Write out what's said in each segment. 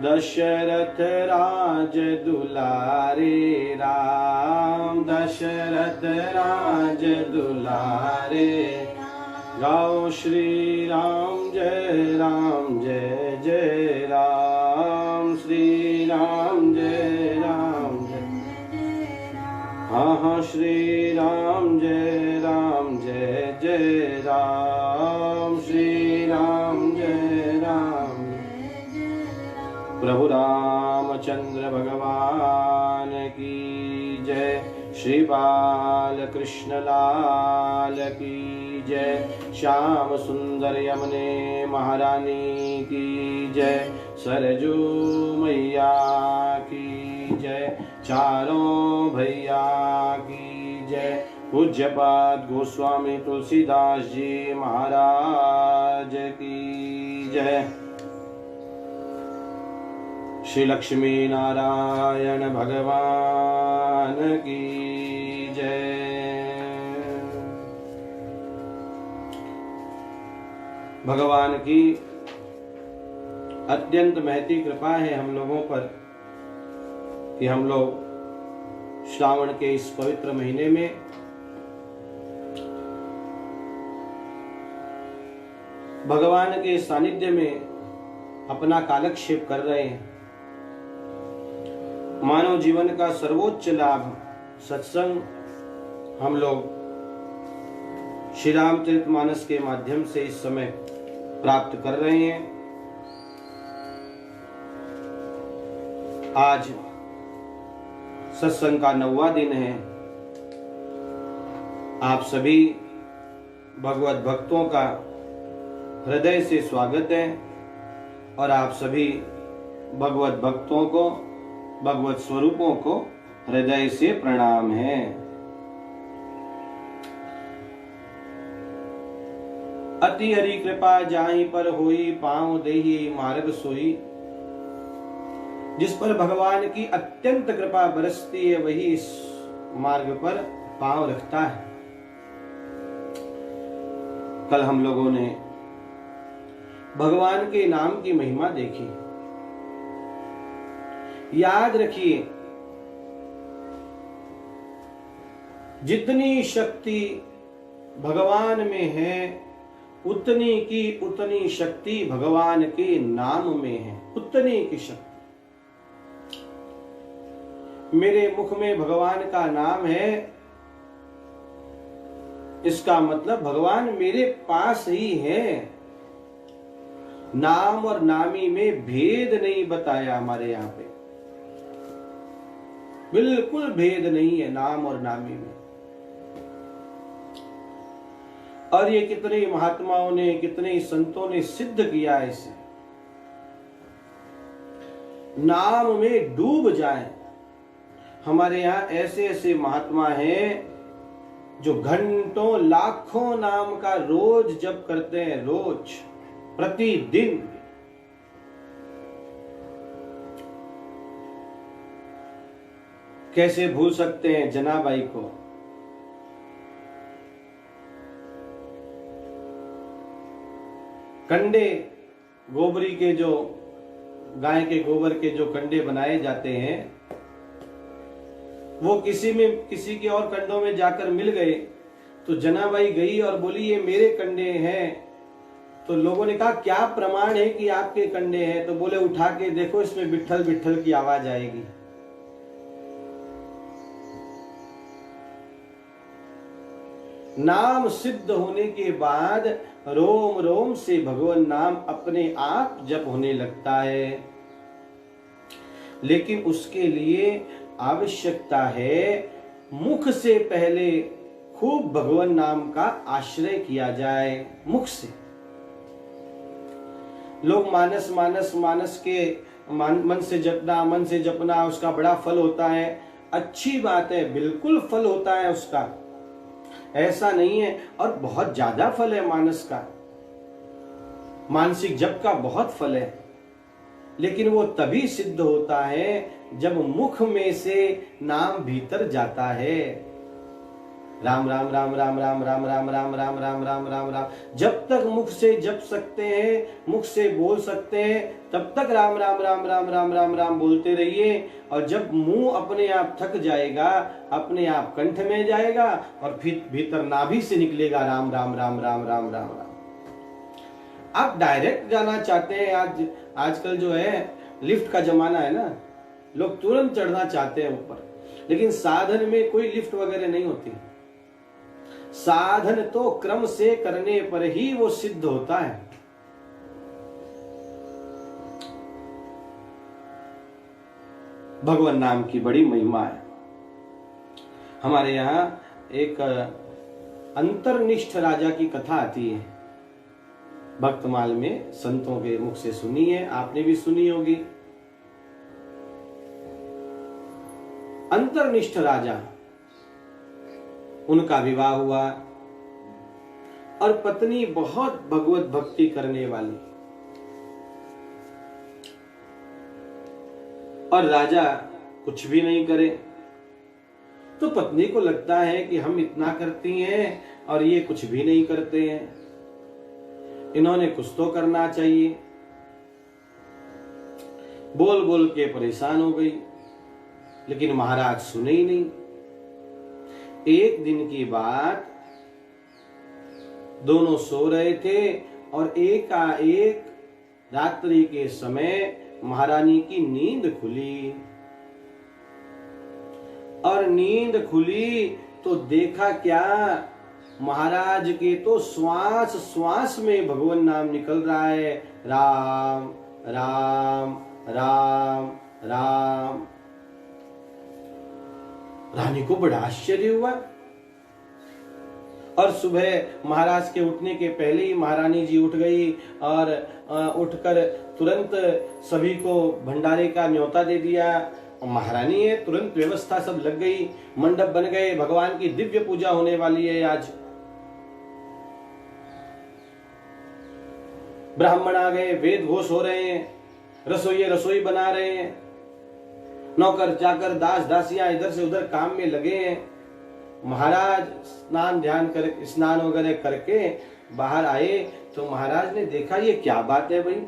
दशरथ राज दुलारे राम, दशरथ राज दुलारे। गाओ श्री राम जय जय राम, श्री राम जय जय राम। हाँ हाँ श्री राम जय जय राम, श्री राम जय राम। प्रभु रामचंद्र भगवान की जय, श्री बाल कृष्ण लाल की जय, श्याम सुंदर यमुने महारानी की जय, सरजू मैया की जय, चारों भैया की जय। पूज्यपाद गोस्वामी तुलसीदास जी महाराज की जय। श्री लक्ष्मी नारायण भगवान की जय। भगवान की अत्यंत महती कृपा है हम लोगों पर कि हम लोग श्रावण के इस पवित्र महीने में भगवान के सानिध्य में अपना कालक्षेप कर रहे हैं। मानव जीवन का सर्वोच्च लाभ सत्संग हम लोग श्री रामचरितमानस के माध्यम से इस समय प्राप्त कर रहे हैं। आज सत्संग का 9वां दिन है। आप सभी भगवत भक्तों का हृदय से स्वागत है और आप सभी भगवत भक्तों को, भगवत स्वरूपों को हृदय से प्रणाम है। अति हरि कृपा जाहि पर होई, पाँव देहि मार्ग सोई। जिस पर भगवान की अत्यंत कृपा बरसती है वही इस मार्ग पर पांव रखता है। कल हम लोगों ने भगवान के नाम की महिमा देखी। याद रखिए, जितनी शक्ति भगवान में है उतनी की उतनी शक्ति भगवान के नाम में है। उतनी की शक्ति मेरे मुख में भगवान का नाम है, इसका मतलब भगवान मेरे पास ही है। नाम और नामी में भेद नहीं बताया हमारे यहाँ पे, बिल्कुल भेद नहीं है नाम और नामी में। और ये कितने महात्माओं ने, कितने संतों ने सिद्ध किया है इसे। नाम में डूब जाए। हमारे यहाँ ऐसे ऐसे महात्मा हैं जो घंटों लाखों नाम का रोज जप करते हैं, रोज प्रतिदिन। कैसे भूल सकते हैं जनाबाई को। कंडे गोबरी के, जो गाय के गोबर के जो कंडे बनाए जाते हैं, वो किसी के और कंडों में जाकर मिल गए तो जनाबाई गई और बोली ये मेरे कंडे हैं। तो लोगों ने कहा क्या प्रमाण है कि आपके कंडे हैं? तो बोले उठा के देखो, इसमें बिट्ठल बिट्ठल की आवाज आएगी। नाम सिद्ध होने के बाद रोम रोम से भगवान नाम अपने आप जप होने लगता है। लेकिन उसके लिए आवश्यकता है मुख से पहले खूब भगवान नाम का आश्रय किया जाए। मुख से लोग मानस मानस मानस के मन से जपना, मन से जपना, उसका बड़ा फल होता है। अच्छी बात है, बिल्कुल फल होता है उसका, ऐसा नहीं है। और बहुत ज्यादा फल है मानस का, मानसिक जप का बहुत फल है। लेकिन वो तभी सिद्ध होता है जब मुख में से नाम भीतर जाता है। राम राम राम राम राम राम राम राम राम राम राम राम राम। जब तक मुख से जप सकते हैं, मुख से बोल सकते हैं, तब तक राम राम राम राम राम राम राम बोलते रहिए। और जब मुंह अपने आप थक जाएगा, अपने आप कंठ में जाएगा और फिर भीतर नाभि से निकलेगा राम राम राम राम राम राम राम। आप डायरेक्ट जाना चाहते हैं, आजकल जो है लिफ्ट का जमाना है ना, लोग तुरंत चढ़ना चाहते हैं ऊपर। लेकिन साधन में कोई लिफ्ट वगैरह नहीं होती। साधन तो क्रम से करने पर ही वो सिद्ध होता है। भगवान नाम की बड़ी महिमा है। हमारे यहाँ एक अंतर्निष्ठ राजा की कथा आती है, भक्तमाल में संतों के मुख से सुनी है, आपने भी सुनी होगी। अंतर्निष्ठ राजा, उनका विवाह हुआ और पत्नी बहुत भगवत भक्ति करने वाली। और राजा कुछ भी नहीं करे तो पत्नी को लगता है कि हम इतना करती हैं और ये कुछ भी नहीं करते हैं, इन्होंने कुछ तो करना चाहिए। बोल बोल के परेशान हो गई, लेकिन महाराज सुने ही नहीं। एक दिन की बात, दोनों सो रहे थे और एकाएक रात्रि के समय महारानी की नींद खुली। और नींद खुली तो देखा क्या, महाराज के तो श्वास श्वास में भगवान नाम निकल रहा है, राम राम राम राम। रानी को बड़ा आश्चर्य हुआ और सुबह महाराज के उठने के पहले ही महारानी जी उठ गई और उठकर तुरंत सभी को भंडारे का न्योता दे दिया। महारानी है, तुरंत व्यवस्था सब लग गई, मंडप बन गए, भगवान की दिव्य पूजा होने वाली है आज। ब्राह्मण आ गए, वेद घोष हो रहे हैं, रसोइये रसोई बना रहे हैं, नौकर चाकर दास दासियां इधर से उधर काम में लगे हैं। महाराज स्नान वगैरह करके बाहर आए तो महाराज ने देखा ये क्या बात है भाई,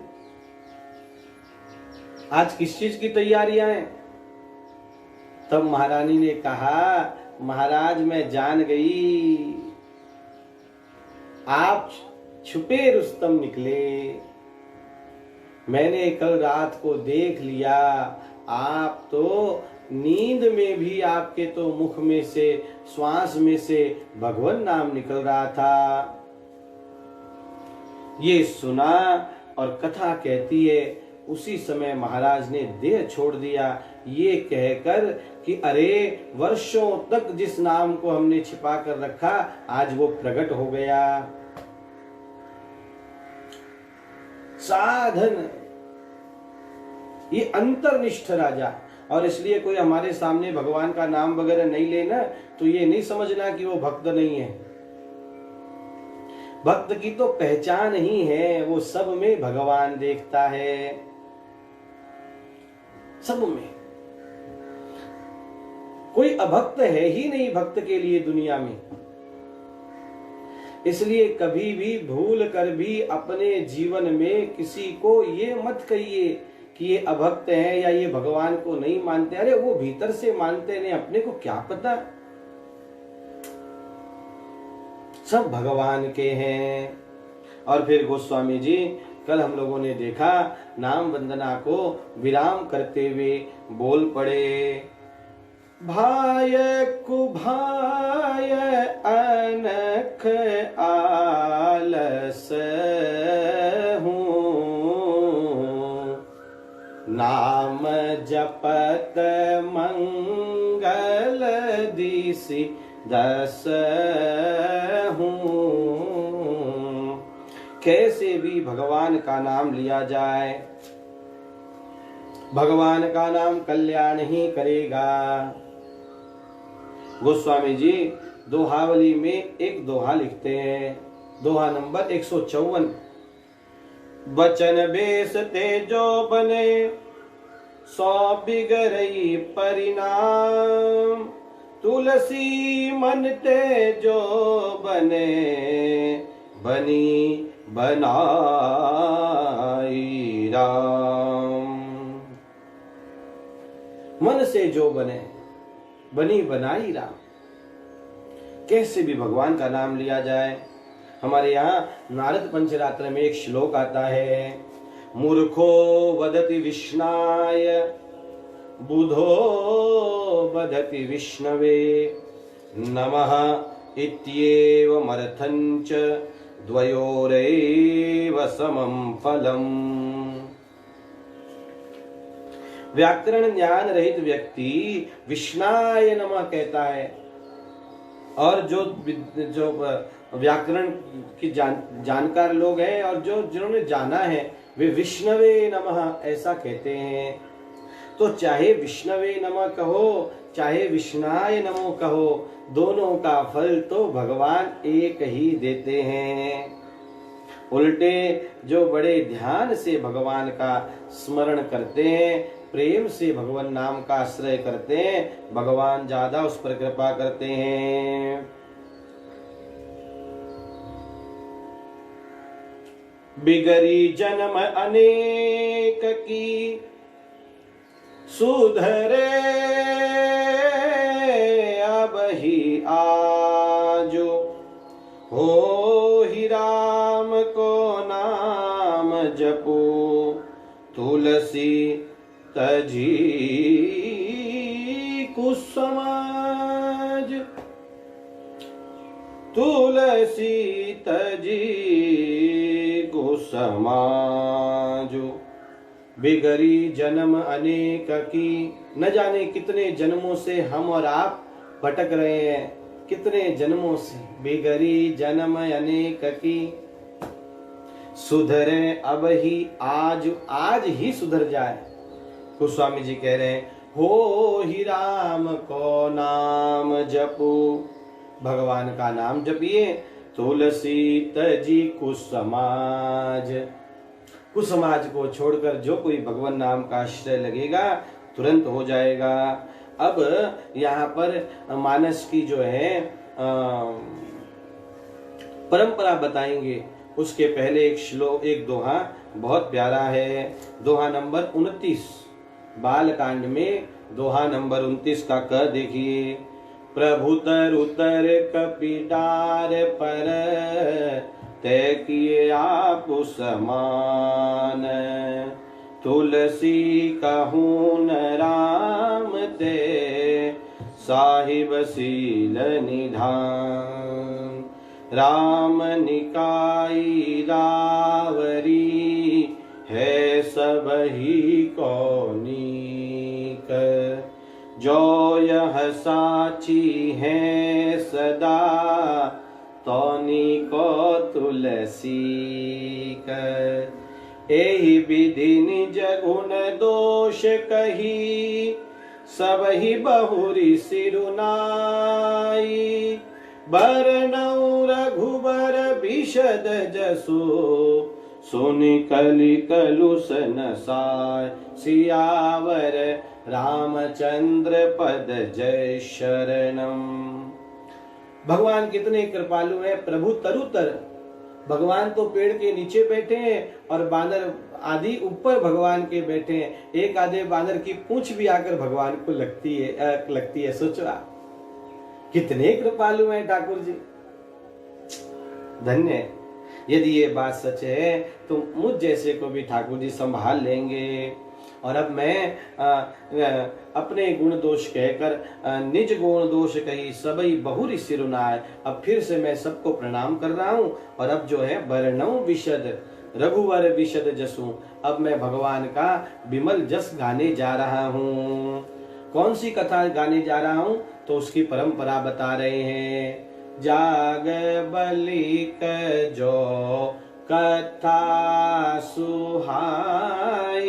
आज किस चीज की तैयारियां हैं। तब महारानी ने कहा, महाराज मैं जान गई, आप छुपे रुस्तम निकले, मैंने कल रात को देख लिया, आप तो नींद में भी आपके तो मुख में से श्वास में से भगवान नाम निकल रहा था। ये सुना और कथा कहती है उसी समय महाराज ने देह छोड़ दिया, ये कहकर कि अरे वर्षों तक जिस नाम को हमने छिपा कर रखा आज वो प्रकट हो गया। साधन, ये अंतर्निष्ठ राजा। और इसलिए कोई हमारे सामने भगवान का नाम वगैरह नहीं लेना तो ये नहीं समझना कि वो भक्त नहीं है। भक्त की तो पहचान ही है, वो सब में भगवान देखता है, सब में। कोई अभक्त है ही नहीं भक्त के लिए दुनिया में। इसलिए कभी भी भूल कर भी अपने जीवन में किसी को ये मत कहिए कि ये अभक्त हैं या ये भगवान को नहीं मानते। अरे वो भीतर से मानते नहीं, अपने को क्या पता, सब भगवान के हैं। और फिर गोस्वामी जी कल हम लोगों ने देखा नाम वंदना को विराम करते हुए बोल पड़े, भाय कुभाय अनख आलस हूँ, नाम जपत मंगल दिसि दस हूँ। कैसे भी भगवान का नाम लिया जाए, भगवान का नाम कल्याण ही करेगा। गोस्वामी जी दोहावली में एक दोहा लिखते हैं, दोहा नंबर 154। बचन बेस तेजो बने सौ बिगड़ई परिणाम, तुलसी मन तेजो बने बनी बनाई राम। मन से जो बने बनी बनाई राम। कैसे भी भगवान का नाम लिया जाए। हमारे यहाँ नारद पंचरात्र में एक श्लोक आता है, मूर्खो वदति विष्णाय बुधो वदति विष्णवे, नमः इत्येवमर्थञ्च द्वयोरेव समं फलम्। व्याकरण ज्ञान रहित व्यक्ति विष्णाय नमः कहता है और जो व्याकरण की जानकार लोग हैं और जिन्होंने जाना है वे विष्णवे नमः ऐसा कहते हैं। तो चाहे विष्णवे नमः कहो चाहे विष्णाय नमो कहो, दोनों का फल तो भगवान एक ही देते हैं। उल्टे जो बड़े ध्यान से भगवान का स्मरण करते हैं, प्रेम से भगवान नाम का आश्रय करते हैं, भगवान ज्यादा उस पर कृपा करते हैं। बिगड़ी जन्म अनेक की सुधरे अब ही आजो, हो ही राम को नाम जपो, तुलसी तजी कुसमाज, तुलसी तजी कुसमाज। बिगड़ी जन्म अनेक की, न जाने कितने जन्मों से हम और आप भटक रहे हैं, कितने जन्मों से। बिगड़ी जन्म अनेक की, सुधरे अब ही आज, आज ही सुधर जाए। गोस्वामी जी कह रहे हैं, हो ही राम को नाम जपो, भगवान का नाम जपिए। तुलसी तजी कुसमाज, कुसमाज को छोड़कर जो कोई भगवान नाम का आश्रय लगेगा तुरंत हो जाएगा। अब यहाँ पर मानस की जो है परंपरा बताएंगे, उसके पहले एक श्लोक, एक दोहा बहुत प्यारा है। दोहा नंबर 29, बाल कांड में दोहा नंबर 29 का क देखिए। प्रभु तरु तर कपिडार पर, तय किए आप समान। तुलसी कहूँ न राम ते, साहिब सील निधान। राम निकाई रावरी, है सब ही कौनीक। जो यह साची है सदा, तौनी को तुलसी कर। एहि विधि निज गुण दोष कही, सब ही बहुरी सिरुनाई। बरनऊ रघुबर विशद जसो, सुनि कलि कलुष नसाय। सियावर रामचंद्र पद जय शरणम। भगवान कितने कृपालु हैं। प्रभु तरुतर, भगवान तो पेड़ के नीचे बैठे हैं और बानर आदि ऊपर भगवान के बैठे हैं। एक आधे बानर की पूंछ भी आकर भगवान को लगती है। सोचो आप, कितने कृपालु हैं ठाकुर जी, धन्य है। यदि ये बात सच है तो मुझ जैसे को भी ठाकुर जी संभाल लेंगे। और अब मैं अपने गुण दोष कहकर निज गुण दोष कही, सबई बहुरी सिरुनाय। अब फिर से मैं सबको प्रणाम कर रहा हूँ। और अब जो है बरनऊ विशद, रघुवर विशद जसू, अब मैं भगवान का विमल जस गाने जा रहा हूँ। कौन सी कथा गाने जा रहा हूँ तो उसकी परंपरा बता रहे हैं। जाग बलिक जो कथा सुहाई,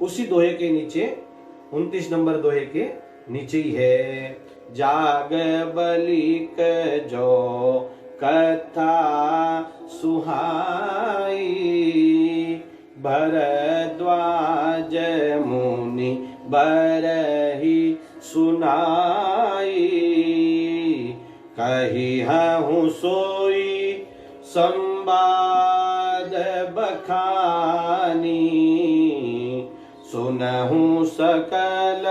उसी दोहे के नीचे 29 नंबर दोहे के नीचे ही है। जाग बलिक जो कथा सुहाई, भरद्वाज मुनि बरही सुनाई। कही हूँ सोई संवाद बखानी, सुनहु सकल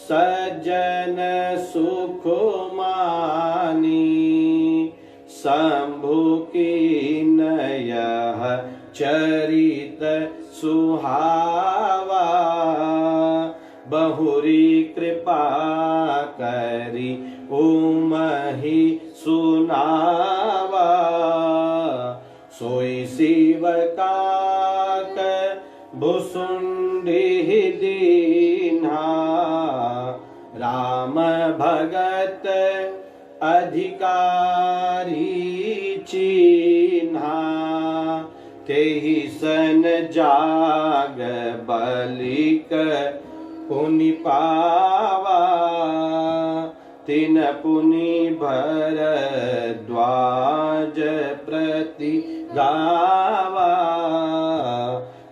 सज्जन सुख मानी। शंभु की नयः चरित सुहावा, बहुरी कृपा करी उमहि सुनावा। सोई शिव काक भुसुंडी दीन्हा, राम भगत अधिकारी चीन्हा। तेहि सन जाग बलिक पुनि पावा, तिन पुनि भरद्वाज प्रति गावा।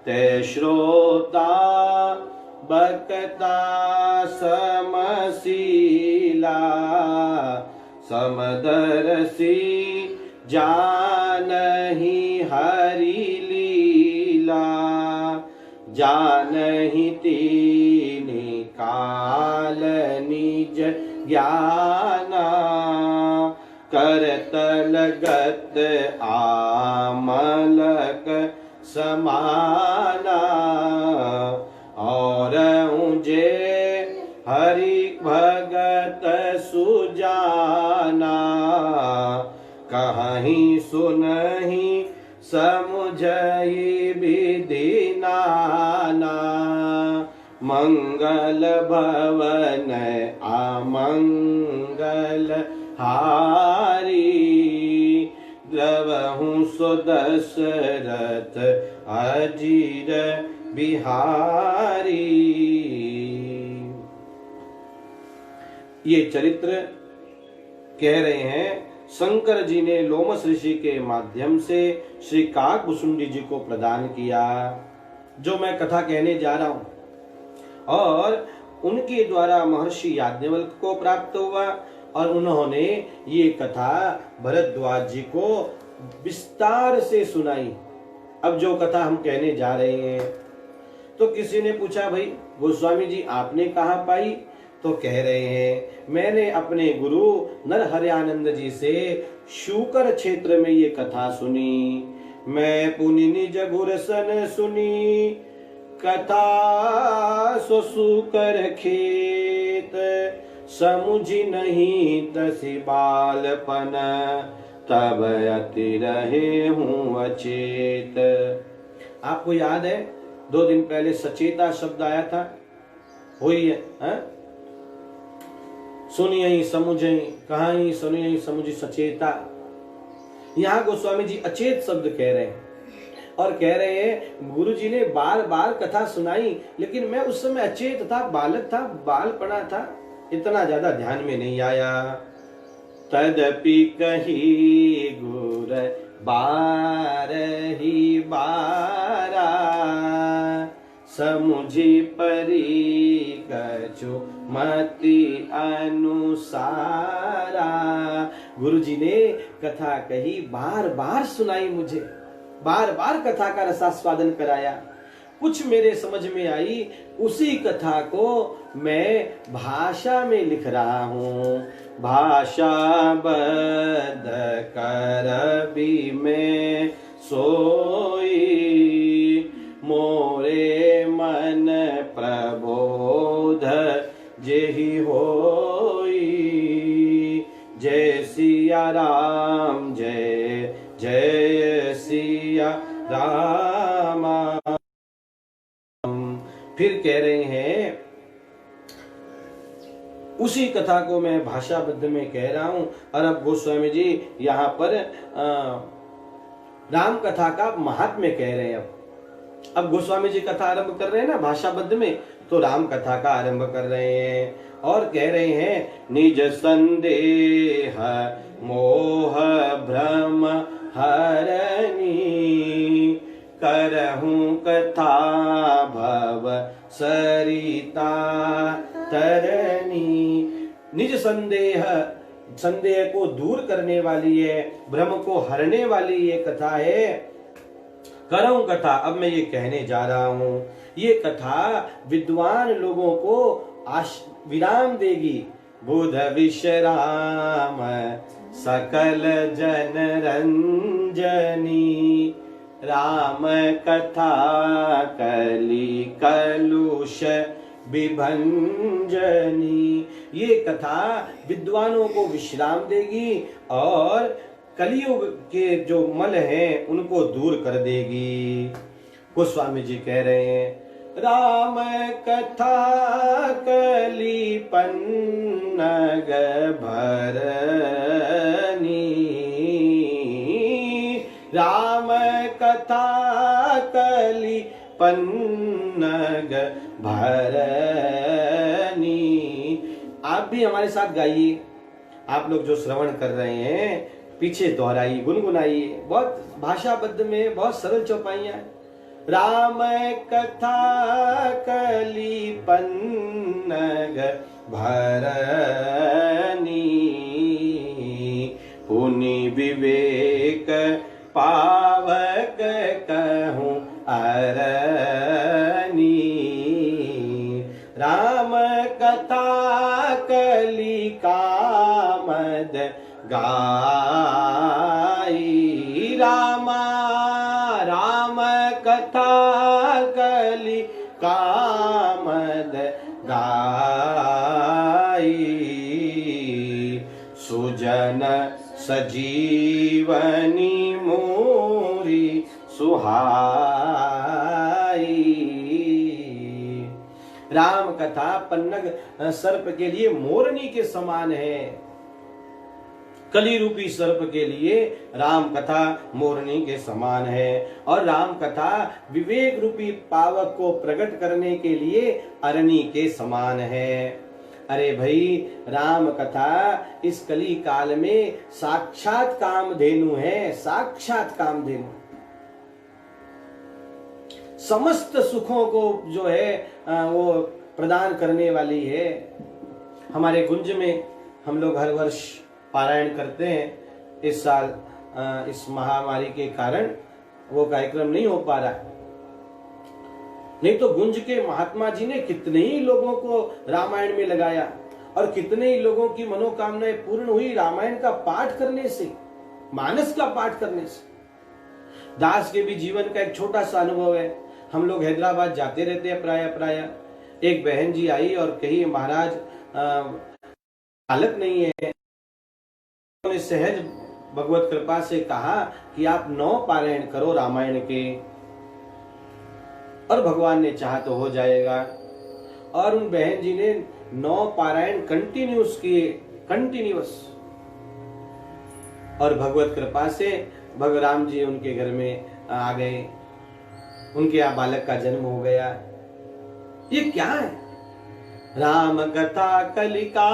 ते श्रोता बकता समशीला, समदर्शी जानहि हरि लीला। जानहि तीनि काल निज ज्ञाना, करतल गत आमलक समाना। और ऊंजे हर जाना, कहीं सुनहि समुझई विधि नाना। मंगल भवन अमंगल हारी, द्रवहु सो दशरथ अजीर बिहारी। ये चरित्र कह रहे हैं शंकर जी ने लोमस ऋषि के माध्यम से श्री काकभुसुंडी जी को प्रदान किया, जो मैं कथा कहने जा रहा हूं, और उनके द्वारा महर्षि याज्ञवल्क्य को प्राप्त हुआ और उन्होंने ये कथा भरद्वाज जी को विस्तार से सुनाई। अब जो कथा हम कहने जा रहे हैं, तो किसी ने पूछा, भाई गोस्वामी जी आपने कहाँ पाई? तो कह रहे हैं मैंने अपने गुरु नरहरयानंद जी से शूकर क्षेत्र में ये कथा सुनी। मैं पुनि निज गुरसन सुनी, कथा सो शूकर खेत, समुझी नहीं तसी बालपन, तब अति रहे हूँ अचेत। आपको याद है 2 दिन पहले सचेता शब्द आया था, वही है, सुनिए समुझे, कहां सुनिए समुझी सचेता। यहाँ गोस्वामी जी अचेत शब्द कह रहे हैं और कह रहे हैं गुरु जी ने बार बार कथा सुनाई, लेकिन मैं उस समय अचेत था, बालक था, बालपना था, इतना ज्यादा ध्यान में नहीं आया। तदपि कही गुर बारही बारा, समुझी परी कछु मति अनुसारा। गुरु जी ने कथा कही, बार बार सुनाई मुझे, बार बार कथा का रसास्वादन कराया। कुछ मेरे समझ में आई, उसी कथा को मैं भाषा में लिख रहा हूँ। भाषा बद कर भी में सोई, मोरे मन प्रबोध जेहि होई। जय सिया राम, जय जय सिया राम। फिर कह रहे हैं उसी कथा को मैं भाषाबद्ध में कह रहा हूं। और अब गोस्वामी जी यहाँ पर राम कथा का महात्म्य कह रहे हैं। अब गोस्वामी जी कथा आरंभ कर रहे हैं ना भाषाबद्ध में, तो राम कथा का आरंभ कर रहे हैं और कह रहे हैं निज संदेह मोह भ्रम हरनी, करहूं कथा भव सरिता तरनी। निज संदेह, संदेह को दूर करने वाली है, भ्रम को हरने वाली ये कथा है। करऊं कथा, अब मैं ये कहने जा रहा हूं, ये कथा विद्वान लोगों को विराम देगी। बुध विश्राम सकल जन रंजनी, राम कथा कली कलुष विभंजनी। ये कथा विद्वानों को विश्राम देगी और कलियुग के जो मल हैं उनको दूर कर देगी। गोस्वामी जी कह रहे हैं राम कथा कली पन्नग भरनी, राम कथा कली पन्नग भरनी। आप भी हमारे साथ गाइए, आप लोग जो श्रवण कर रहे हैं पीछे दोहराइए, गुनगुनाइए। बहुत भाषाबद्ध में बहुत सरल चौपाइयां हैं। राम कथा कली पन्नग भरनी, पुनि विवेक पावक कहूं अरनी। राम कथा कली कामद गाई, रामा राम कथा कली कामद गाई। सजीवनी मोरी सुहाई। राम कथा पन्नग सर्प के लिए मोरनी के समान है, कली रूपी सर्प के लिए राम कथा मोरनी के समान है, और राम कथा विवेक रूपी पावक को प्रकट करने के लिए अरणी के समान है। अरे भाई, राम कथा इस कली काल में साक्षात कामधेनु है, साक्षात कामधेनु। समस्त सुखों को जो है वो प्रदान करने वाली है। हमारे गुंज में हम लोग हर वर्ष पारायण करते हैं। इस साल इस महामारी के कारण वो कार्यक्रम नहीं हो पा रहा, नहीं तो गुंज के महात्मा जी ने कितने ही लोगों को रामायण में लगाया और कितने ही लोगों की मनोकामनाएं पूर्ण हुई रामायण का पाठ करने से, मानस का पाठ करने से। दास के भी जीवन का एक छोटा सा अनुभव है। हम लोग हैदराबाद जाते रहते हैं प्राय। एक बहन जी आई और कही, महाराज हालत नहीं है। उन्होंने सहज भगवत कृपा से कहा कि आप 9 पारायण करो रामायण के, और भगवान ने चाहा तो हो जाएगा। और उन बहन जी ने 9 पारायण कंटिन्यूस किए, कंटिन्यूस, और भगवत कृपा से भगवान जी उनके घर में आ गए, उनके यहाँ बालक का जन्म हो गया। ये क्या है? राम कथा कलिका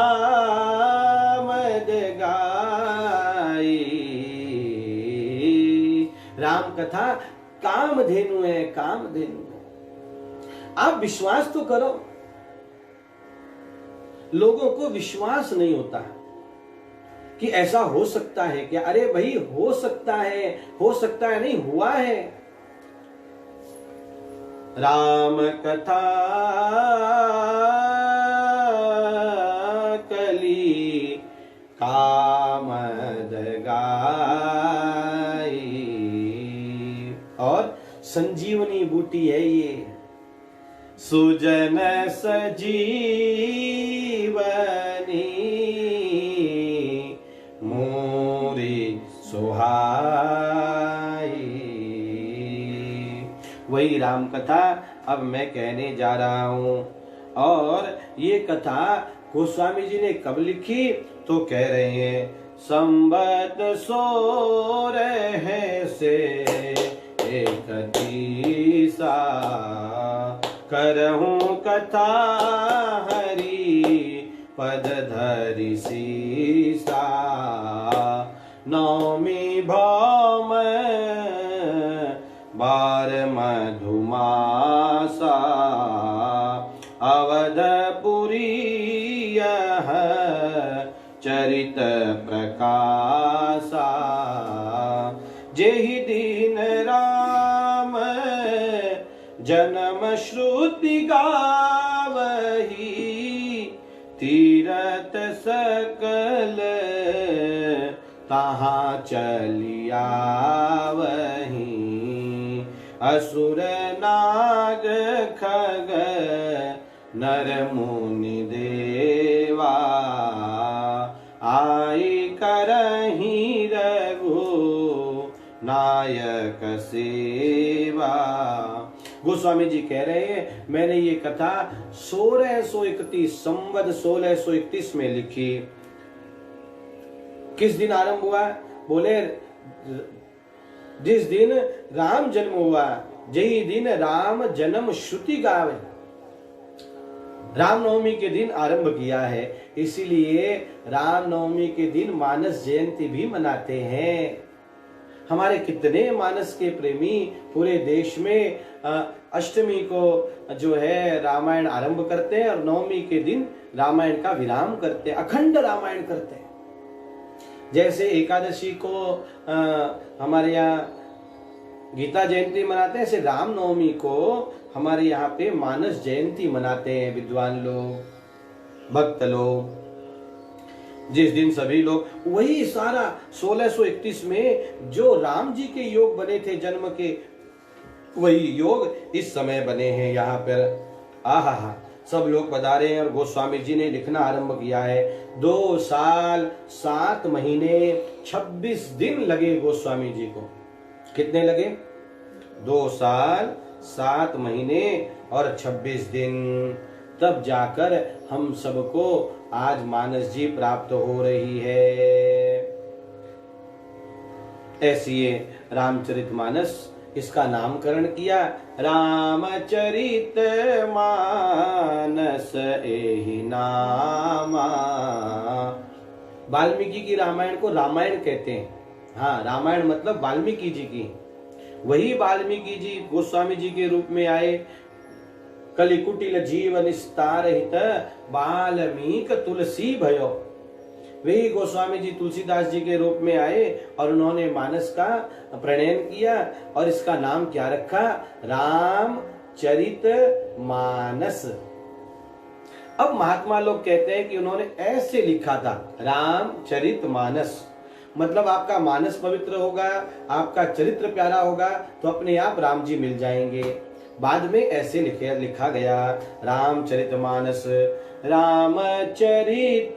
मद गाई। राम कथा कामधेनु है, कामधेनु। आप विश्वास तो करो। लोगों को विश्वास नहीं होता कि ऐसा हो सकता है क्या। अरे भाई, हो सकता है नहीं, हुआ है। राम कथा कली कामद गाई। और संजीवनी बूटी है ये, सुजन सजीवनी मोरी सुहाई। वही राम कथा अब मैं कहने जा रहा हूं। और ये कथा गोस्वामी जी ने कब लिखी, तो कह रहे हैं संबत 16 से 31 करहूं कथा हरि पद धरि सीसा। नौमी भौम बार मधुमासा अवधपुरी यह चरित प्रकाशा। जेहि दिन राम जन्म श्रुति गावही तीरथ सकल तहाँ चलिया वही। असुर नाग खग नर मुनि देवा आई करही रघु नायक सेवा। गोस्वामी जी कह रहे हैं मैंने ये कथा 1631 संवत 1631 में लिखी। किस दिन आरंभ हुआ? बोले जिस दिन राम जन्म हुआ, जही दिन राम जन्म श्रुति गावे। रामनवमी के दिन आरंभ किया है, इसीलिए रामनवमी के दिन मानस जयंती भी मनाते हैं। हमारे कितने मानस के प्रेमी पूरे देश में अष्टमी को जो है रामायण आरंभ करते हैं और नवमी के दिन रामायण का विराम करते हैं, अखंड रामायण करते हैं। जैसे एकादशी को हमारे यहाँ गीता जयंती मनाते हैं, ऐसे रामनवमी को हमारे यहाँ पे मानस जयंती मनाते हैं विद्वान लोग, भक्त लोग। जिस दिन सभी लोग वही सारा 1631 में जो राम जी के योग बने थे जन्म के, वही योग इस समय बने हैं यहाँ पर। आहा, सब लोग पधारे हैं और गोस्वामी जी ने लिखना आरंभ किया है। 2 साल 7 महीने 26 दिन लगे गोस्वामी जी को। कितने लगे? 2 साल 7 महीने और 26 दिन। तब जाकर हम सबको आज मानस जी प्राप्त हो रही है। ऐसी ये रामचरितमानस, इसका नामकरण किया रामचरित मानस एहि नामा। वाल्मीकि की रामायण को रामायण कहते हैं। हाँ, रामायण मतलब वाल्मीकि जी की। वही वाल्मीकि जी गोस्वामी जी के रूप में आए। कलि कुटिल जीव निस्तार हित वाल्मीक तुलसी भयो। वही गोस्वामी जी तुलसीदास जी के रूप में आए और उन्होंने मानस का प्रणयन किया और इसका नाम क्या रखा? रामचरित मानस। अब महात्मा लोग कहते हैं कि उन्होंने ऐसे लिखा था रामचरित मानस, मतलब आपका मानस पवित्र होगा, आपका चरित्र प्यारा होगा तो अपने आप राम जी मिल जाएंगे। बाद में ऐसे लिखा गया रामचरितमानस। रामचरित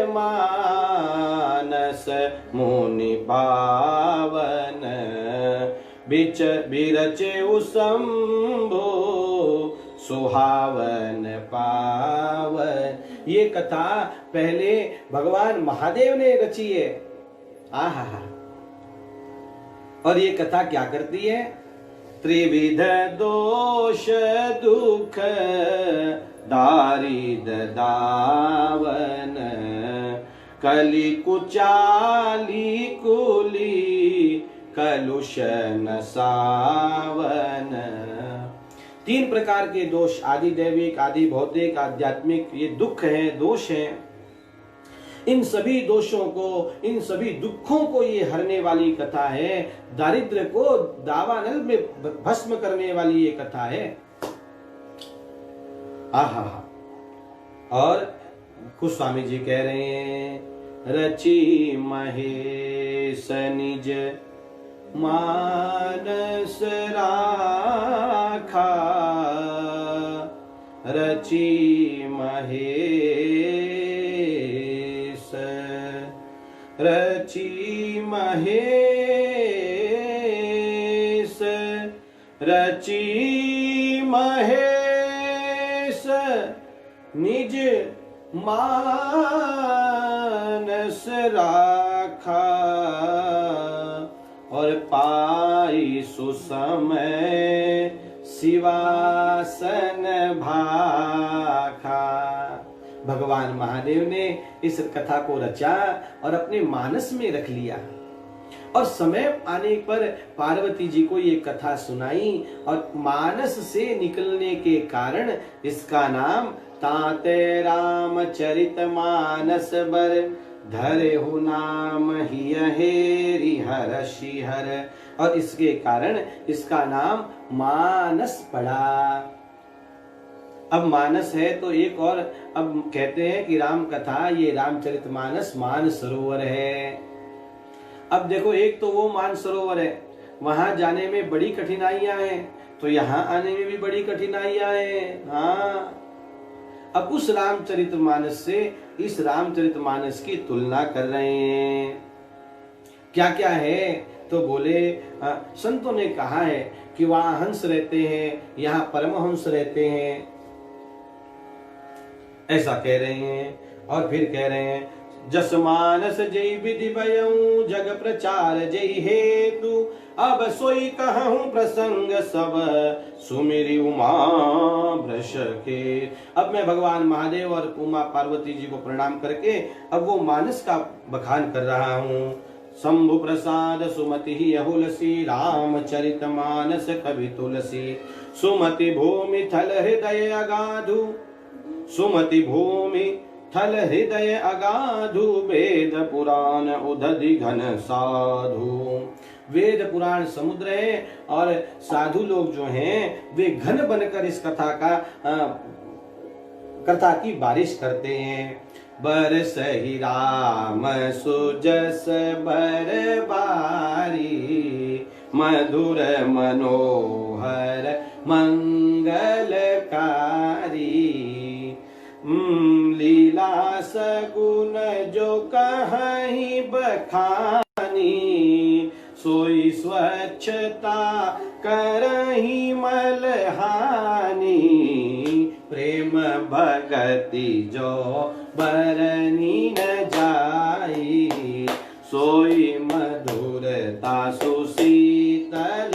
मानस मुनि पावन बिच बिरचे शंभो सुहावन पावन। ये कथा पहले भगवान महादेव ने रची है। आहा, और ये कथा क्या करती है? त्रिविध दोष दुख दारिद दावन कलि कुचाली कुली कलुषन सावन। 3 प्रकार के दोष, आदि दैविक, आदि भौतिक, आध्यात्मिक, ये दुख हैं, दोष हैं। इन सभी दोषों को, इन सभी दुखों को ये हरने वाली कथा है। दारिद्र्य को दावानल में भस्म करने वाली ये कथा है। आहा, और कुछ स्वामी जी कह रहे हैं, रची महेश निज मानस राखा, रची महेश, रची महेश, रची महेश निज मानस राखा, और पाई सुसमय शिवासन भाखा। भगवान महादेव ने इस कथा को रचा और अपने मानस में रख लिया, और समय आने पर पार्वती जी को ये कथा सुनाई, और मानस से निकलने के कारण इसका नाम ताते रामचरित मानस बर धरे हो नाम ही हेरि हर शिहर। और इसके कारण इसका नाम मानस पड़ा। अब मानस है तो एक और, अब कहते हैं कि राम कथा, ये रामचरित मानस मान सरोवर है। अब देखो, एक तो वो मान सरोवर है, वहां जाने में बड़ी कठिनाइयां हैं, तो यहाँ आने में भी बड़ी कठिनाइयां हैं। हाँ, अब उस रामचरितमानस से इस रामचरितमानस की तुलना कर रहे हैं। क्या क्या है? तो बोले, संतों ने कहा है कि वहां हंस रहते हैं, यहाँ परमहंस रहते हैं, ऐसा कह रहे हैं। और फिर कह रहे हैं, जस मानस जय विधि भयऊ जग प्रचार जय हेतु, अब सोई कहूं प्रसंग सब सुमेरी उमा भ्रश के। अब मैं भगवान महादेव और उमा पार्वती जी को प्रणाम करके अब वो मानस का बखान कर रहा हूँ। शंभु प्रसाद सुमति यहुलसी रामचरित मानस कवि तुलसी, सुमति भूमि थल हृदय अगाधु, सुमति भूमि थल हृदय अगाधु, वेद पुराण उदधि घन साधु। वेद पुराण समुद्र है और साधु लोग जो हैं वे घन बनकर इस कथा की बारिश करते हैं। बरस ही राम सुजस बर बारी, मधुर मनोहर मंगलकारी। सगुन जो कहीं बखानी, सोई स्वच्छता करही मलहानी, प्रेम भगति जो बरनी न जाई, सोई मधुरता सुशीतल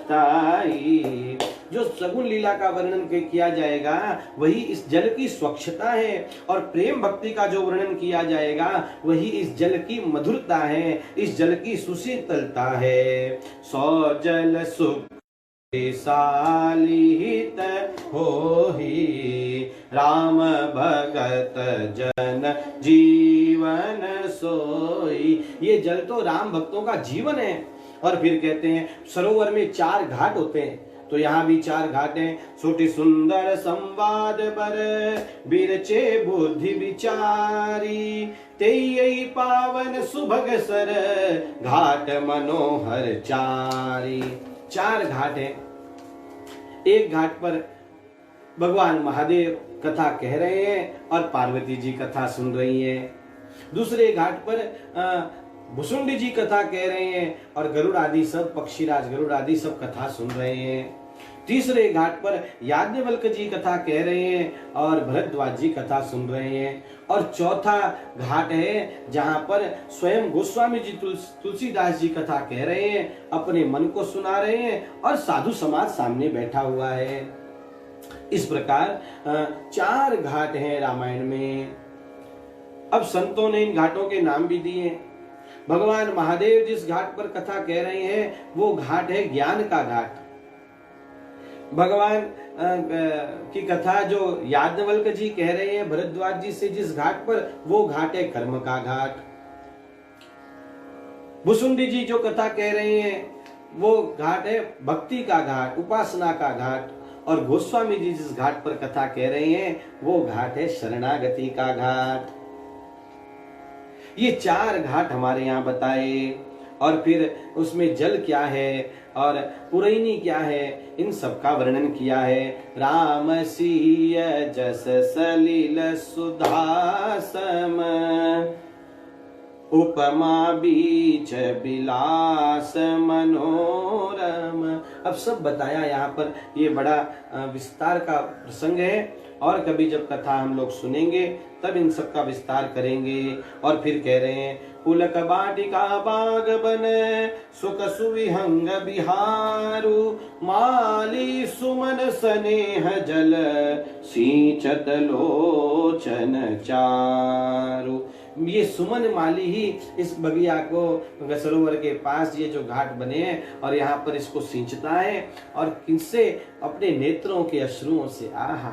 ताई। जो सगुन लीला का वर्णन किया जाएगा वही इस जल की स्वच्छता है, और प्रेम भक्ति का जो वर्णन किया जाएगा वही इस जल की मधुरता है, इस जल की सुशीतलता है। सौ जल सुख सालिहित होहि, राम भगत जन जीवन सोई। ये जल तो राम भक्तों का जीवन है। और फिर कहते हैं सरोवर में 4 घाट होते हैं, तो यहाँ भी 4 घाट हैं। छोटी सुंदर संवाद बर बिरचे बुद्धि विचारी, तेई पावन सुभग सर घाट मनोहर चारी। 4 घाट हैं। एक घाट पर भगवान महादेव कथा कह रहे हैं और पार्वती जी कथा सुन रही हैं। दूसरे घाट पर भुसुंडी जी कथा कह रहे हैं और गरुड़ आदि सब, पक्षीराज गरुड़ आदि सब कथा सुन रहे हैं। तीसरे घाट पर याज्ञवल्क्य जी कथा कह रहे हैं और भरद्वाज जी कथा सुन रहे हैं। और चौथा घाट है जहां पर स्वयं गोस्वामी जी तुलसीदास जी कथा कह रहे हैं, अपने मन को सुना रहे हैं और साधु समाज सामने बैठा हुआ है। इस प्रकार 4 घाट हैं रामायण में। अब संतों ने इन घाटों के नाम भी दिए। भगवान महादेव जिस घाट पर कथा कह रहे हैं वो घाट है ज्ञान का घाट। भगवान की कथा जो याज्ञवल्क्य जी कह रहे हैं भरद्वाज जी से जिस घाट पर, वो घाट है कर्म का घाट। भुसुंडी जी जो कथा कह रहे हैं वो घाट है भक्ति का घाट, उपासना का घाट। और गोस्वामी जी जिस घाट पर कथा कह रहे हैं वो घाट है शरणागति का घाट। ये 4 घाट हमारे यहाँ बताए। और फिर उसमें जल क्या है और पुरैनी क्या है, इन सब का वर्णन किया है। राम सीय जस सलिल सुधासम, उपमा बीच बिलास मनोरम। अब सब बताया यहाँ पर। ये बड़ा विस्तार का प्रसंग है और कभी जब कथा हम लोग सुनेंगे तब इन सब का विस्तार करेंगे। और फिर कह रहे हैं पुलक बाटिका बाग बन, सुख सुविहंग बिहारु, माली सुमन स्नेह जल, सींचत लोचन चारु। ये सुमन माली ही इस बगिया को सरोवर के पास ये जो घाट बने हैं और यहाँ पर इसको सींचता है और किनसे, अपने नेत्रों के अश्रुओं से। आहा।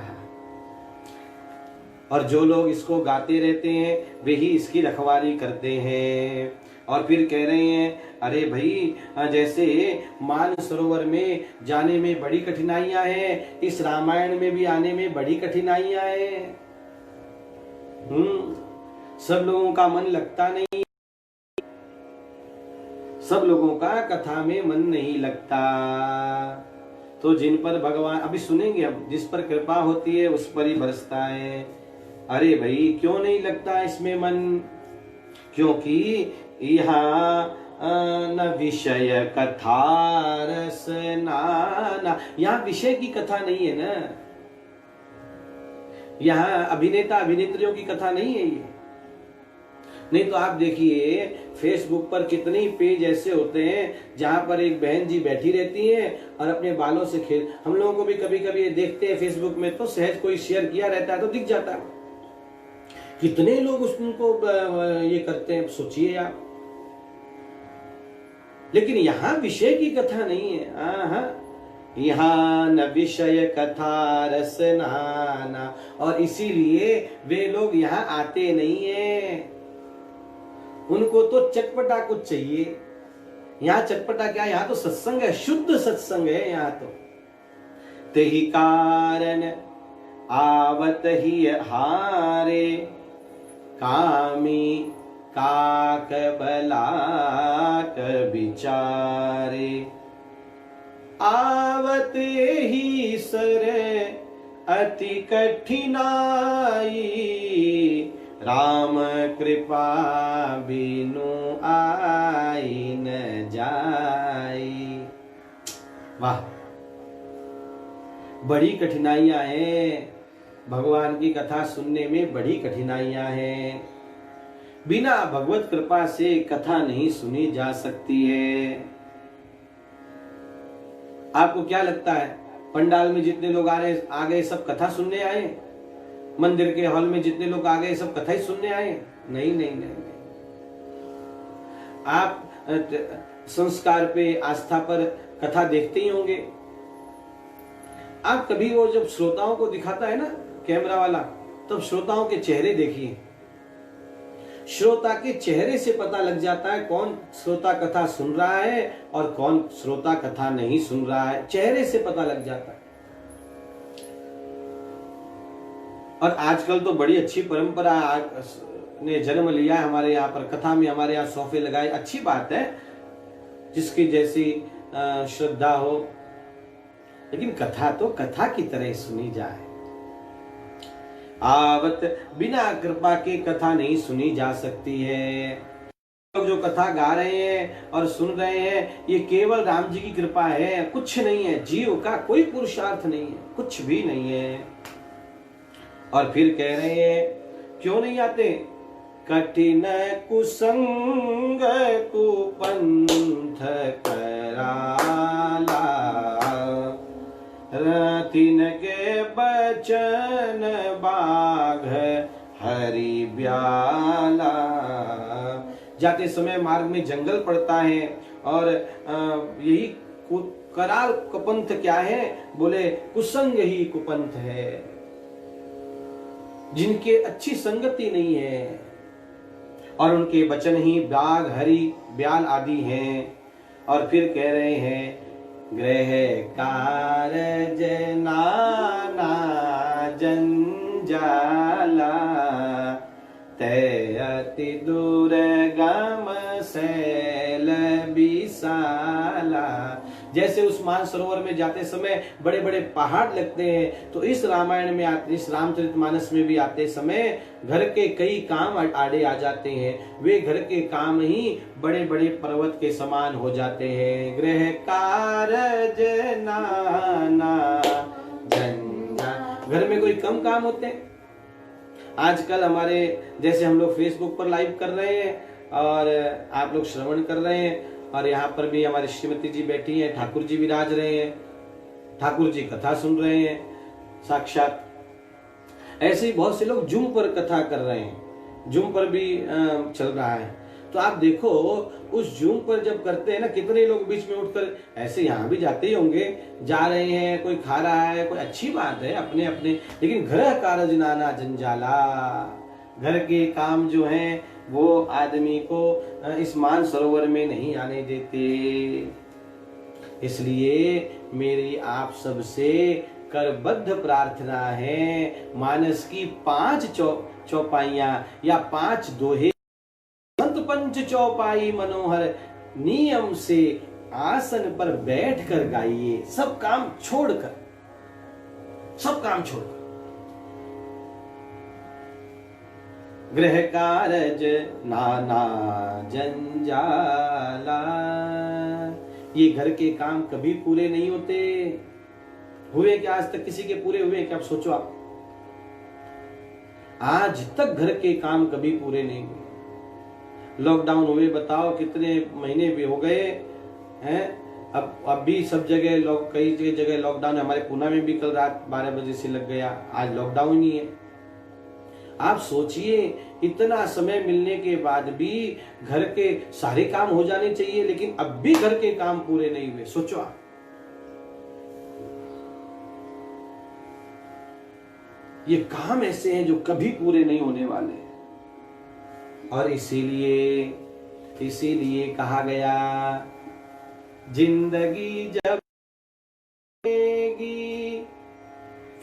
और जो लोग इसको गाते रहते हैं वे ही इसकी रखवाली करते हैं। और फिर कह रहे हैं अरे भाई, जैसे मान सरोवर में जाने में बड़ी कठिनाइयां हैं, इस रामायण में भी आने में बड़ी कठिनाइयां हैं। सब लोगों का मन लगता नहीं, सब लोगों का कथा में मन नहीं लगता। तो जिन पर भगवान, अभी सुनेंगे अब, जिस पर कृपा होती है उस पर ही बरसता है। अरे भाई क्यों नहीं लगता इसमें मन? क्योंकि यहाँ न विषय कथा रस नाना, यहाँ विषय की कथा नहीं है ना, यहाँ अभिनेता अभिनेत्रियों की कथा नहीं है ये। नहीं तो आप देखिए फेसबुक पर कितने ही पेज ऐसे होते हैं जहां पर एक बहन जी बैठी रहती हैं और अपने बालों से खेल, हम लोगों को भी कभी कभी देखते हैं फेसबुक में तो सहज कोई शेयर किया रहता है तो दिख जाता है। कितने लोग उसको ये करते हैं, सोचिए आप। लेकिन यहाँ विषय की कथा नहीं है। यहाँ न विषय कथा रस नाना, और इसीलिए वे लोग यहाँ आते नहीं है। उनको तो चटपटा कुछ चाहिए। यहाँ चटपटा क्या, यहाँ तो सत्संग है, शुद्ध सत्संग है यहाँ तो। तेहि कारण आवत ही हारे, कामी काक बलाक विचारे, आवत ही सर अति कठिनाई, राम कृपा बिनु आई न जाई। वाह, बड़ी कठिनाइयां हैं भगवान की कथा सुनने में, बड़ी कठिनाइयां हैं। बिना भगवत कृपा से कथा नहीं सुनी जा सकती है। आपको क्या लगता है, पंडाल में जितने लोग आ गए सब कथा सुनने आए? मंदिर के हॉल में जितने लोग आ गए सब कथा ही सुनने आए? नहीं नहीं नहीं, नहीं। आप संस्कार पे, आस्था पर कथा देखते ही होंगे। आप कभी वो जब श्रोताओं को दिखाता है ना कैमरा वाला, तब श्रोताओं के चेहरे देखिए। श्रोता के चेहरे से पता लग जाता है कौन श्रोता कथा सुन रहा है और कौन श्रोता कथा नहीं सुन रहा है। चेहरे से पता लग जाता है। और आजकल तो बड़ी अच्छी परंपरा ने जन्म लिया है हमारे यहाँ पर। कथा में हमारे यहाँ सोफे लगाए, अच्छी बात है, जिसकी जैसी श्रद्धा हो, लेकिन कथा तो कथा की तरह सुनी जाए। आवत बिना कृपा के कथा नहीं सुनी जा सकती है। लोग जो कथा गा रहे हैं और सुन रहे हैं, ये केवल राम जी की कृपा है, कुछ नहीं है। जीव का कोई पुरुषार्थ नहीं है, कुछ भी नहीं है। और फिर कह रहे हैं, क्यों नहीं आते? कठिन कुसंग कुपंथ कराला, रतिन के बचन बाघ हरि ब्याला। जाते समय मार्ग में जंगल पड़ता है और यही कराल कुपंथ क्या है? बोले कुसंग ही कुपंथ है, जिनके अच्छी संगति नहीं है और उनके वचन ही बाघ हरि ब्याल आदि हैं। और फिर कह रहे हैं, गृह कारज नाना जंजाला, तय अति दुर्गम शैल विशाला। जैसे उस मानसरोवर में जाते समय बड़े बड़े पहाड़ लगते हैं, तो इस रामायण में आते, इस रामचरितमानस में भी आते समय घर के कई काम आड़े आ जाते हैं। वे घर के काम ही बड़े बड़े पर्वत के समान हो जाते हैं। गृह कारज नाना जंजा, घर में कोई कम काम होते हैं? आजकल हमारे जैसे हम लोग फेसबुक पर लाइव कर रहे हैं और आप लोग श्रवण कर रहे हैं, और यहाँ पर भी हमारी श्रीमती जी बैठी हैं, ठाकुर जी विराज रहे हैं, ठाकुर जी कथा सुन रहे हैं साक्षात। ऐसे ही बहुत से लोग जूम पर कथा कर रहे हैं, जूम पर भी चल रहा है। तो आप देखो, उस जूम पर जब करते हैं ना, कितने लोग बीच में उठकर, ऐसे यहाँ भी जाते ही होंगे, जा रहे हैं, कोई खा रहा है, कोई अच्छी बात है अपने अपने। लेकिन गृह कारज नाना जंजाला, घर के काम जो हैं वो आदमी को इस मान सरोवर में नहीं आने देते। इसलिए मेरी आप सबसे करबद्ध प्रार्थना है, मानस की 5 चौपाइयां या 5 दोहे, संत पंच चौपाई मनोहर नियम से आसन पर बैठकर गाइए। सब काम छोड़कर, सब काम छोड़कर। गृह कारज नाना जंजाला, ये घर के काम कभी पूरे नहीं होते। हुए क्या आज तक किसी के पूरे हुए क्या? आप सोचो, आप आज तक घर के काम कभी पूरे नहीं हुए। लॉकडाउन हुए, बताओ कितने महीने भी हो गए हैं। अब भी सब जगह कई जगह लॉकडाउन है। हमारे पुणे में भी कल रात 12 बजे से लग गया, आज लॉकडाउन ही है। आप सोचिए, इतना समय मिलने के बाद भी घर के सारे काम हो जाने चाहिए, लेकिन अब भी घर के काम पूरे नहीं हुए। सोचो आप, ये काम ऐसे हैं जो कभी पूरे नहीं होने वाले। और इसीलिए कहा गया, जिंदगी जब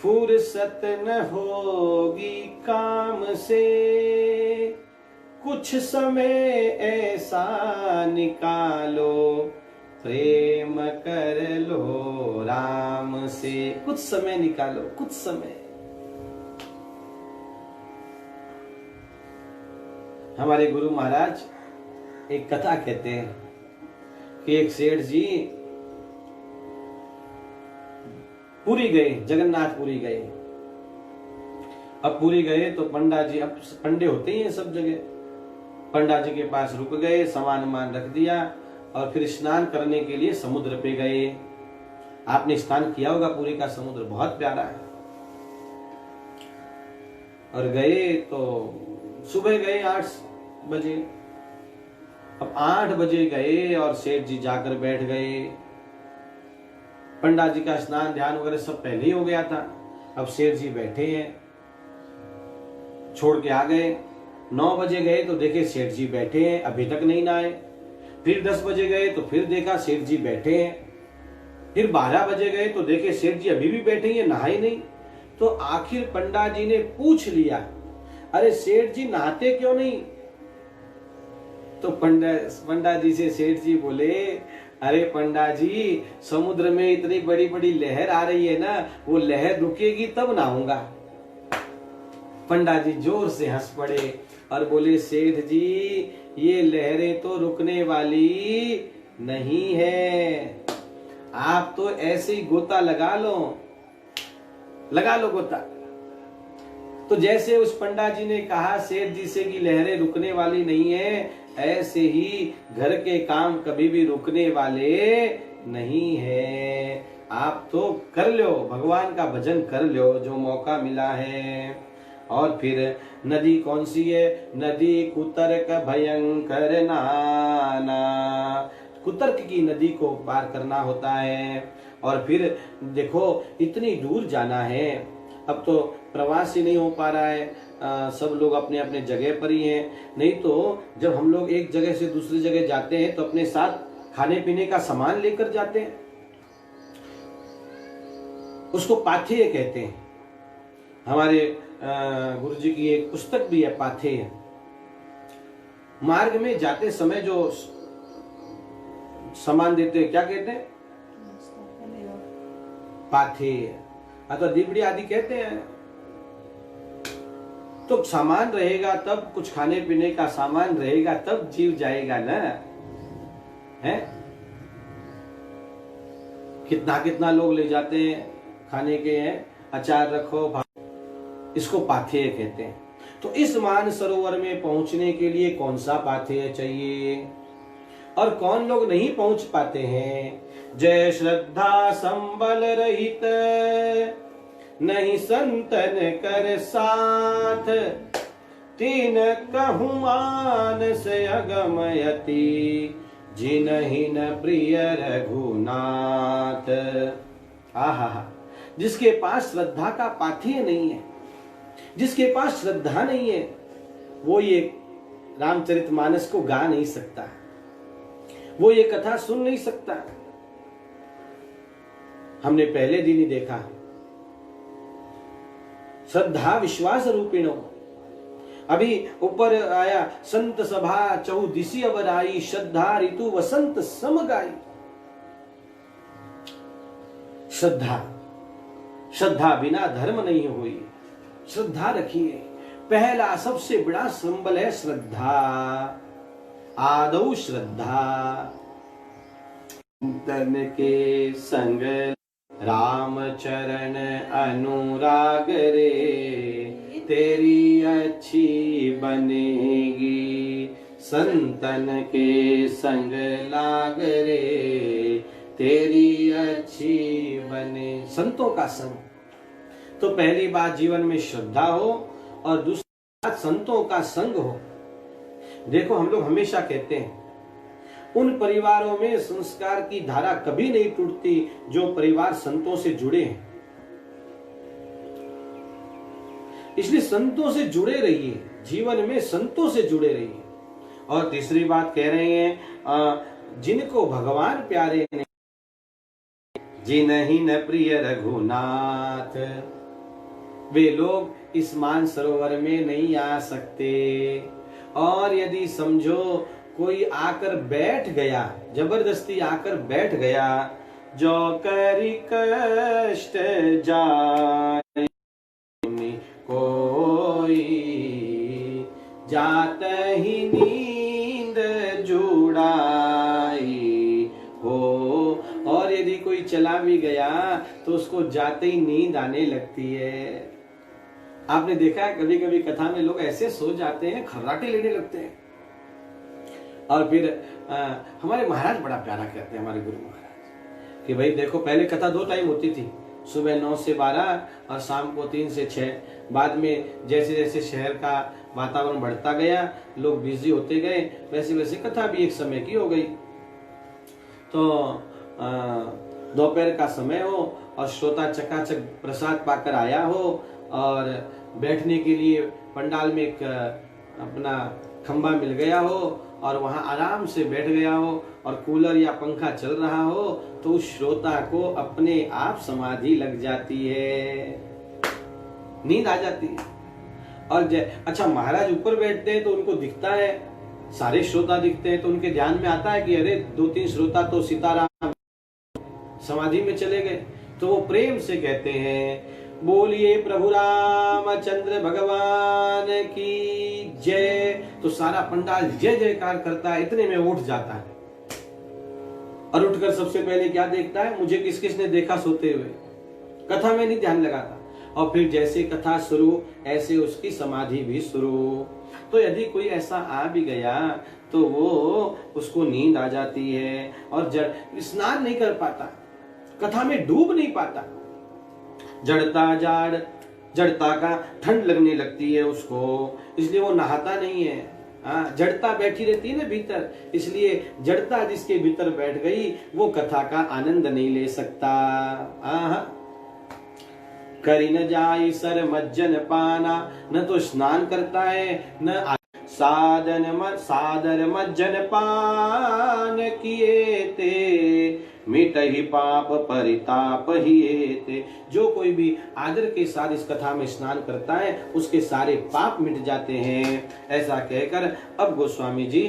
फुर्सत न होगी काम से, कुछ समय ऐसा निकालो, प्रेम कर लो राम से। कुछ समय निकालो, कुछ समय। हमारे गुरु महाराज एक कथा कहते हैं कि एक सेठ जी पुरी गए, जगन्नाथपुरी गए। अब पुरी गए तो पंडा जी, अब पंडे होते ही हैं सब जगह, पंडा जी के पास रुक गए, सामान मान रख दिया और फिर स्नान करने के लिए समुद्र पे गए। आपने स्नान किया होगा, पुरी का समुद्र बहुत प्यारा है। और गए तो सुबह गए 8 बजे। अब 8 बजे गए और सेठ जी जाकर बैठ गए। पंडा जी का स्नान ध्यान वगैरह सब पहले ही हो गया था। अब सेठ जी बैठे हैं, छोड़ के आ गए। 9 बजे गए तो देखे सेठ जी बैठे हैं, अभी तक नहीं नहाए। फिर 10 बजे गए तो फिर देखा सेठ जी बैठे हैं। फिर 12 बजे गए तो देखे सेठ जी अभी भी बैठे हैं, नहाए नहीं। तो आखिर पंडा जी ने पूछ लिया, अरे सेठ जी नहाते क्यों नहीं? तो पंडा जी से सेठ जी बोले, अरे पंडा जी, समुद्र में इतनी बड़ी बड़ी लहर आ रही है ना, वो लहर रुकेगी तब नहाऊंगा। पंडा जी जोर से हंस पड़े और बोले, सेठ जी ये लहरें तो रुकने वाली नहीं है, आप तो ऐसे ही गोता लगा लो गोता। तो जैसे उस पंडा जी ने कहा सेठ जी से कि लहरें रुकने वाली नहीं है, ऐसे ही घर के काम कभी भी रुकने वाले नहीं है। आप तो कर लो, भगवान का भजन कर लो जो मौका मिला है। और फिर नदी कौन सी है? नदी कुतर्क भयंकर नाना, कुतर्क की नदी को पार करना होता है। और फिर देखो इतनी दूर जाना है। अब तो प्रवास ही नहीं हो पा रहा है, सब लोग अपने अपने जगह पर ही हैं। नहीं तो जब हम लोग एक जगह से दूसरी जगह जाते हैं तो अपने साथ खाने पीने का सामान लेकर जाते हैं, उसको पाथेय कहते हैं। हमारे गुरुजी की एक पुस्तक भी है, पाथेय। मार्ग में जाते समय जो सामान देते हैं क्या कहते हैं? पाथेय अथवा दीपड़ी आदि कहते हैं। तो सामान रहेगा तब, कुछ खाने पीने का सामान रहेगा तब जीव जाएगा ना, है? कितना कितना लोग ले जाते हैं खाने के हैं, अचार रखो, इसको पाथेय कहते हैं। तो इस मान सरोवर में पहुंचने के लिए कौन सा पाथेय चाहिए और कौन लोग नहीं पहुंच पाते हैं? जय श्रद्धा संबल रहित नहीं संतन कर साथ, तीन कहूँ मानस अगमयति जिनहि न प्रिय रघुनाथ। आहा, जिसके पास श्रद्धा का पाथेय नहीं है, जिसके पास श्रद्धा नहीं है, वो ये रामचरितमानस को गा नहीं सकता, वो ये कथा सुन नहीं सकता। हमने पहले दिन ही देखा, श्रद्धा विश्वास रूपिणो। अभी ऊपर आया, संत सभा चहुदिशि अवराई, श्रद्धा ऋतु वसंत सम गाई। श्रद्धा, श्रद्धा बिना धर्म नहीं हुई। श्रद्धा रखिए, पहला सबसे बड़ा संबल है श्रद्धा। आदौ श्रद्धा, तन के संग राम चरण अनुराग रे, तेरी अच्छी बनेगी संतन के संग लाग रे, तेरी अच्छी बने। संतों का संग, तो पहली बात जीवन में श्रद्धा हो और दूसरी बात संतों का संग हो। देखो हम लोग हमेशा कहते हैं उन परिवारों में संस्कार की धारा कभी नहीं टूटती जो परिवार संतों से जुड़े हैं। इसलिए संतों से जुड़े रहिए, जीवन में संतों से जुड़े रहिए। और तीसरी बात कह रहे हैं, जिनको भगवान प्यारे नहीं, जिन्हि न प्रिय रघुनाथ, वे लोग इस मान सरोवर में नहीं आ सकते। और यदि समझो कोई आकर बैठ गया, जबरदस्ती आकर बैठ गया, जो करी कष्ट जाय कोई, जात ही भी गया तो उसको जाते ही नींद आने लगती है। आपने देखा है कभी कभी कथा में लोग ऐसे सो जाते हैं, खर्राटे लेने लगते हैं। और फिर हमारे महाराज बड़ा प्यारा कहते हैं, हमारे गुरु महाराज, कि भाई देखो पहले कथा 2 टाइम होती थी, सुबह 9 से 12 और शाम को 3 से 6। बाद में जैसे जैसे शहर का वातावरण बढ़ता गया, लोग बिजी होते गए, वैसे वैसे कथा भी एक समय की हो गई। तो दोपहर का समय हो और श्रोता चकाचक प्रसाद पाकर आया हो और बैठने के लिए पंडाल में एक अपना खंबा मिल गया हो और वहां आराम से बैठ गया हो और कूलर या पंखा चल रहा हो, तो उस श्रोता को अपने आप समाधि लग जाती है, नींद आ जाती है। और अच्छा, महाराज ऊपर बैठते हैं तो उनको दिखता है, सारे श्रोता दिखते हैं, तो उनके ध्यान में आता है कि अरे 2-3 श्रोता तो सीताराम समाधि में चले गए। तो वो प्रेम से कहते हैं, बोलिए प्रभु रामचंद्र भगवान की जय। तो सारा पंडाल जय जयकार करता है। इतने में उठ जाता है और उठकर सबसे पहले क्या देखता है, मुझे किस किसने देखा सोते हुए, कथा में नहीं ध्यान लगाता। और फिर जैसे कथा शुरू ऐसे उसकी समाधि भी शुरू। तो यदि कोई ऐसा आ भी गया तो वो उसको नींद आ जाती है और स्नान नहीं कर पाता, कथा में डूब नहीं पाता, जड़ता का ठंड लगने लगती है उसको, इसलिए वो नहाता नहीं है। जड़ता बैठी रहती है ना भीतर, इसलिए जड़ता जिसके भीतर बैठ गई वो कथा का आनंद नहीं ले सकता। करी न जाई सर मज्जन पाना, न तो स्नान करता है न सादर मज्जन पान किए ते, मिट ही पाप परिताप ही ते। जो कोई भी आदर के साथ इस कथा में स्नान करता है उसके सारे पाप मिट जाते हैं। ऐसा कहकर अब गोस्वामी जी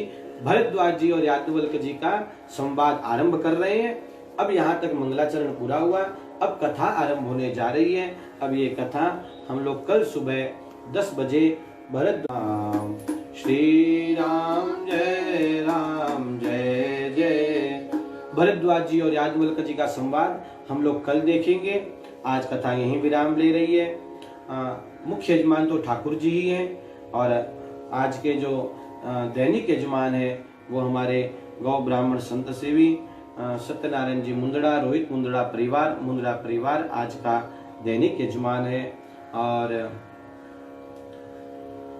भरद्वाज जी और याज्ञवल्क्य जी का संवाद आरंभ कर रहे हैं। अब यहाँ तक मंगलाचरण पूरा हुआ, अब कथा आरंभ होने जा रही है। अब ये कथा हम लोग कल सुबह 10 बजे भरद्वाज श्री राम जय जय भरद्वाज जी और याज्ञवल्क्य जी का संवाद हम लोग कल देखेंगे। आज कथा यहीं विराम ले रही है। मुख्य यजमान तो ठाकुर जी ही हैं और आज के जो दैनिक यजमान है वो हमारे गौ ब्राह्मण संत सेवी सत्यनारायण जी मुंदड़ा, रोहित मुंदड़ा परिवार आज का दैनिक यजमान है। और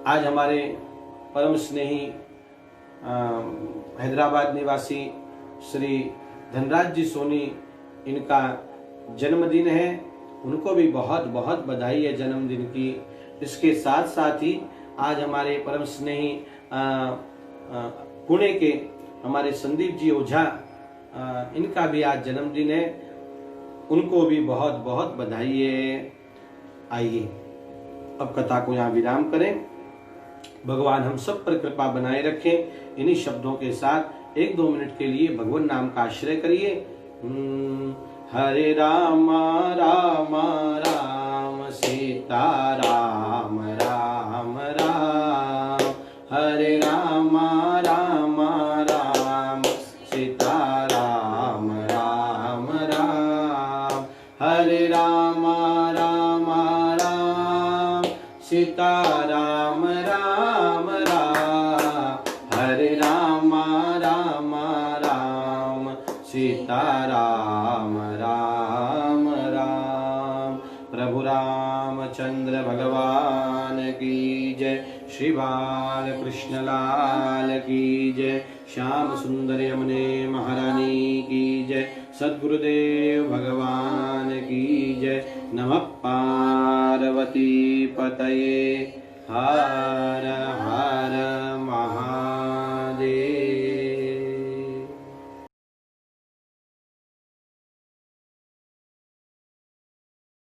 आज हमारे परम स्नेही हैदराबाद निवासी श्री धनराज जी सोनी, इनका जन्मदिन है। उनको भी बहुत बहुत बधाई है जन्मदिन की। इसके साथ साथ ही आज हमारे परम स्नेही पुणे के हमारे संदीप जी ओझा, इनका भी आज जन्मदिन है। उनको भी बहुत बहुत बधाई है। आइए अब कथा को यहाँ विराम करें। भगवान हम सब पर कृपा बनाए रखें। इन्हीं शब्दों के साथ 1-2 मिनट के लिए भगवान नाम का आश्रय करिए। हरे राम राम राम सीता राम राम राम, हरे राम राम राम सीता राम राम राम, हरे राम राम राम सीता राम राम राम, हरे राम राम राम सीता राम राम राम। प्रभु रामचंद्र भगवान की जय, श्री बाल कृष्ण लाल की जय, श्याम सुंदर यमुने महारानी की जय, सद्गुरुदेव भगवान की जय। नमः पार्वती पतये हर हर।